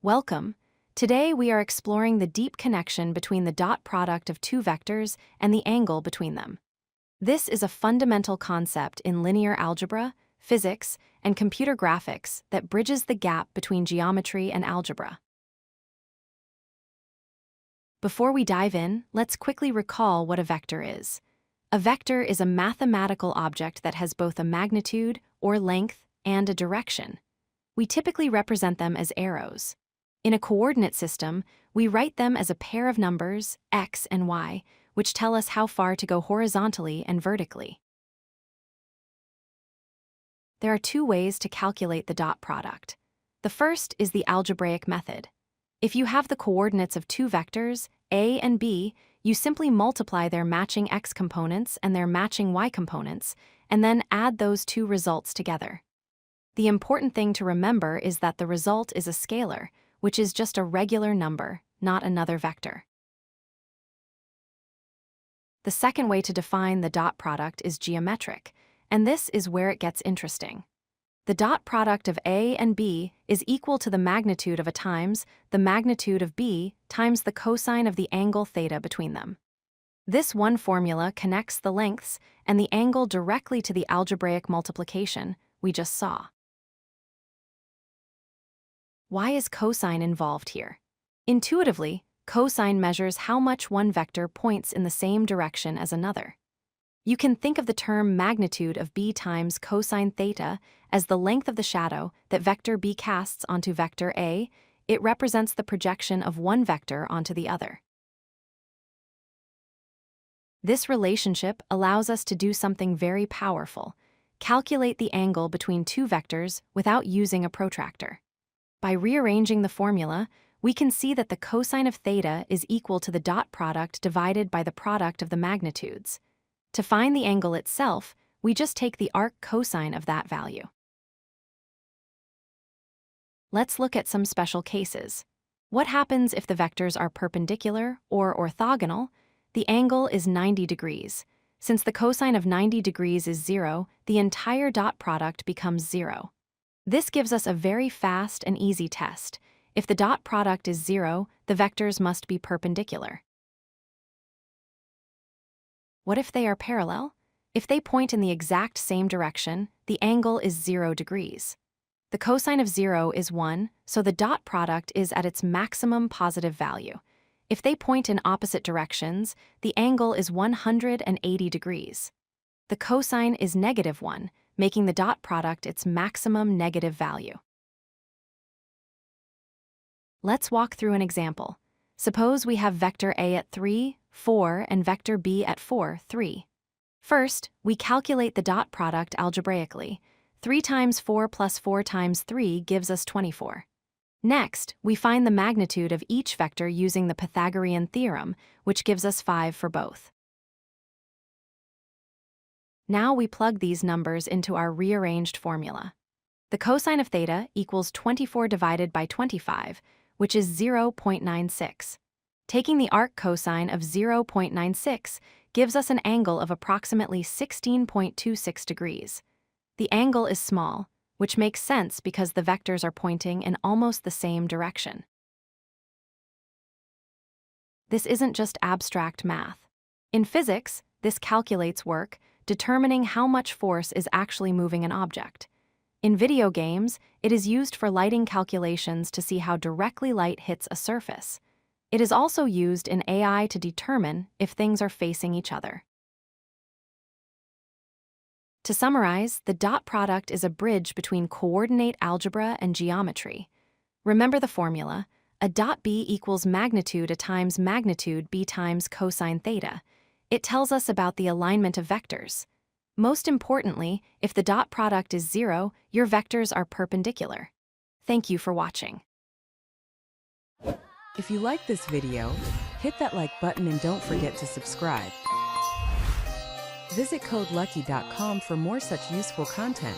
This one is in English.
Welcome. Today we are exploring the deep connection between the dot product of two vectors and the angle between them. This is a fundamental concept in linear algebra, physics, and computer graphics that bridges the gap between geometry and algebra. Before we dive in, let's quickly recall what a vector is. A vector is a mathematical object that has both a magnitude, or length, and a direction. We typically represent them as arrows. In a coordinate system, we write them as a pair of numbers, x and y, which tell us how far to go horizontally and vertically. There are two ways to calculate the dot product. The first is the algebraic method. If you have the coordinates of two vectors, a and b, you simply multiply their matching x components and their matching y components, and then add those two results together. The important thing to remember is that the result is a scalar, which is just a regular number, not another vector. The second way to define the dot product is geometric, and this is where it gets interesting. The dot product of a and b is equal to the magnitude of a times the magnitude of b times the cosine of the angle theta between them. This one formula connects the lengths and the angle directly to the algebraic multiplication we just saw. Why is cosine involved here? Intuitively, cosine measures how much one vector points in the same direction as another. You can think of the term magnitude of b times cosine theta as the length of the shadow that vector b casts onto vector a. It represents the projection of one vector onto the other. This relationship allows us to do something very powerful: calculate the angle between two vectors without using a protractor. By rearranging the formula, we can see that the cosine of theta is equal to the dot product divided by the product of the magnitudes. To find the angle itself, we just take the arc cosine of that value. Let's look at some special cases. What happens if the vectors are perpendicular or orthogonal? The angle is 90 degrees. Since the cosine of 90 degrees is 0, the entire dot product becomes 0. This gives us a very fast and easy test. If the dot product is 0, the vectors must be perpendicular. What if they are parallel? If they point in the exact same direction, the angle is 0 degrees. The cosine of 0 is 1, so the dot product is at its maximum positive value. If they point in opposite directions, the angle is 180 degrees. The cosine is -1, making the dot product its maximum negative value. Let's walk through an example. Suppose we have vector a at 3, 4, and vector b at 4, 3. First, we calculate the dot product algebraically. 3 times 4 plus 4 times 3 gives us 24. Next, we find the magnitude of each vector using the Pythagorean theorem, which gives us 5 for both. Now we plug these numbers into our rearranged formula. The cosine of theta equals 24 divided by 25, which is 0.96. Taking the arc cosine of 0.96 gives us an angle of approximately 16.26 degrees. The angle is small, which makes sense because the vectors are pointing in almost the same direction. This isn't just abstract math. In physics, this calculates work, determining how much force is actually moving an object. In video games, it is used for lighting calculations to see how directly light hits a surface. It is also used in AI to determine if things are facing each other. To summarize, the dot product is a bridge between coordinate algebra and geometry. Remember the formula: a dot b equals magnitude a times magnitude b times cosine theta. It tells us about the alignment of vectors. Most importantly, if the dot product is 0, your vectors are perpendicular. Thank you for watching. If you like this video, hit that like button and don't forget to subscribe. Visit codelucky.com for more such useful content.